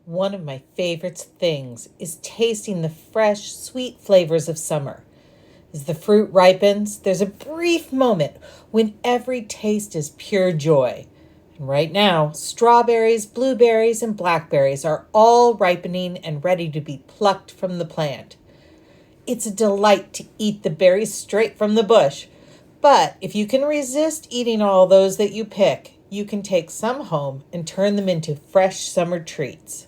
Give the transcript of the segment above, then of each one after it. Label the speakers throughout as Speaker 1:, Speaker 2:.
Speaker 1: One of my favorite things is tasting the fresh, sweet flavors of summer. As the fruit ripens, there's a brief moment when every taste is pure joy. And right now, strawberries, blueberries, and blackberries are all ripening and ready to be plucked from the plant. It's a delight to eat the berries straight from the bush. But if you can resist eating all those that you pick, you can take some home and turn them into fresh summer treats.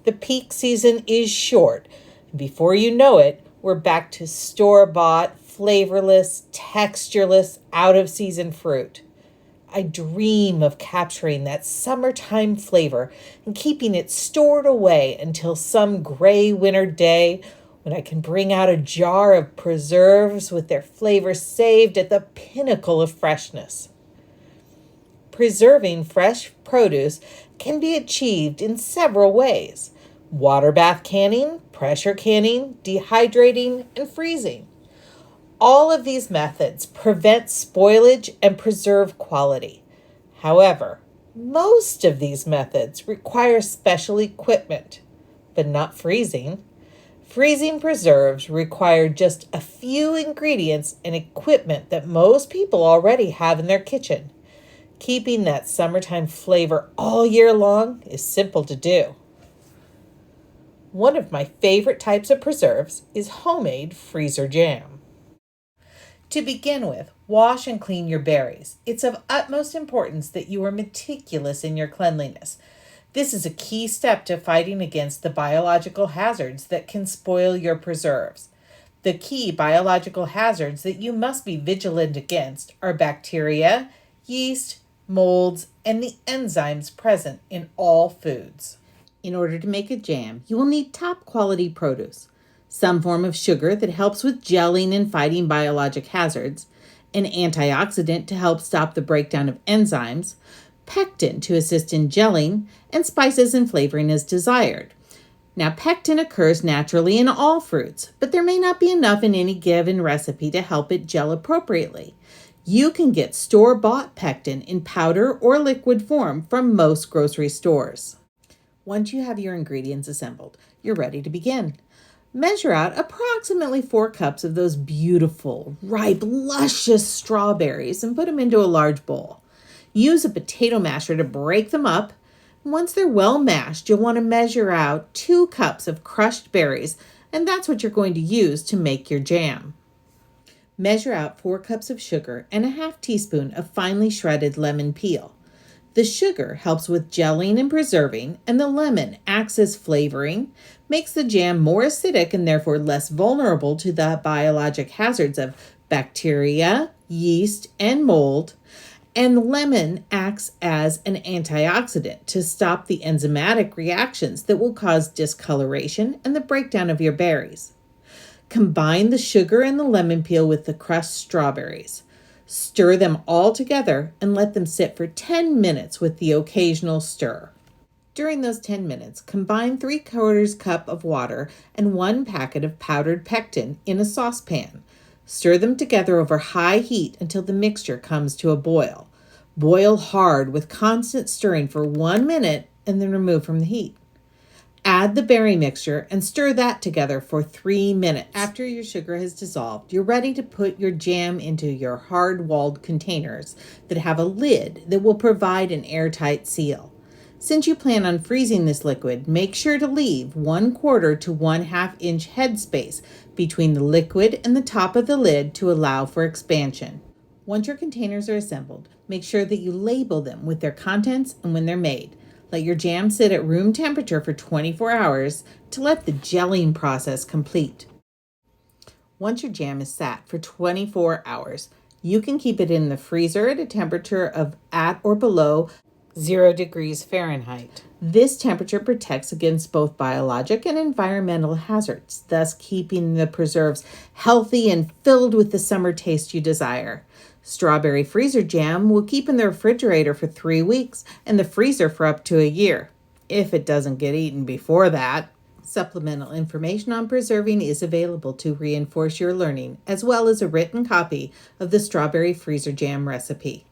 Speaker 1: The peak season is short, and before you know it, we're back to store-bought, flavorless, textureless, out-of-season fruit. I dream of capturing that summertime flavor and keeping it stored away until some gray winter day when I can bring out a jar of preserves with their flavor saved at the pinnacle of freshness. Preserving fresh produce can be achieved in several ways: water bath canning, pressure canning, dehydrating, and freezing. All of these methods prevent spoilage and preserve quality. However, most of these methods require special equipment, but not freezing. Freezing preserves require just a few ingredients and equipment that most people already have in their kitchen. Keeping that summertime flavor all year long is simple to do. One of my favorite types of preserves is homemade freezer jam. To begin with, wash and clean your berries. It's of utmost importance that you are meticulous in your cleanliness. This is a key step to fighting against the biological hazards that can spoil your preserves. The key biological hazards that you must be vigilant against are bacteria, yeast, molds, and the enzymes present in all foods. In order to make a jam, you will need top quality produce, some form of sugar that helps with gelling and fighting biologic hazards, an antioxidant to help stop the breakdown of enzymes, pectin to assist in gelling, and spices and flavoring as desired. Now, pectin occurs naturally in all fruits, but there may not be enough in any given recipe to help it gel appropriately. You can get store-bought pectin in powder or liquid form from most grocery stores. Once you have your ingredients assembled, you're ready to begin. Measure out approximately 4 cups of those beautiful, ripe, luscious strawberries and put them into a large bowl. Use a potato masher to break them up. Once they're well mashed, you'll want to measure out 2 cups of crushed berries, and that's what you're going to use to make your jam. Measure out 4 cups of sugar and a half teaspoon of finely shredded lemon peel. The sugar helps with gelling and preserving, and the lemon acts as flavoring, makes the jam more acidic and therefore less vulnerable to the biologic hazards of bacteria, yeast, and mold. And lemon acts as an antioxidant to stop the enzymatic reactions that will cause discoloration and the breakdown of your berries. Combine the sugar and the lemon peel with the crushed strawberries. Stir them all together and let them sit for 10 minutes with the occasional stir. During those 10 minutes, combine 3/4 cup of water and 1 packet of powdered pectin in a saucepan. Stir them together over high heat until the mixture comes to a boil. Boil hard with constant stirring for 1 minute and then remove from the heat. Add the berry mixture and stir that together for 3 minutes. After your sugar has dissolved, you're ready to put your jam into your hard-walled containers that have a lid that will provide an airtight seal. Since you plan on freezing this liquid, make sure to leave 1/4 to 1/2 inch headspace between the liquid and the top of the lid to allow for expansion. Once your containers are assembled, make sure that you label them with their contents and when they're made. Let your jam sit at room temperature for 24 hours to let the gelling process complete. Once your jam is sat for 24 hours, you can keep it in the freezer at a temperature of at or below 0 degrees Fahrenheit. This temperature protects against both biologic and environmental hazards, thus keeping the preserves healthy and filled with the summer taste you desire. Strawberry freezer jam will keep in the refrigerator for 3 weeks and the freezer for up to a year, if it doesn't get eaten before that. Supplemental information on preserving is available to reinforce your learning, as well as a written copy of the strawberry freezer jam recipe.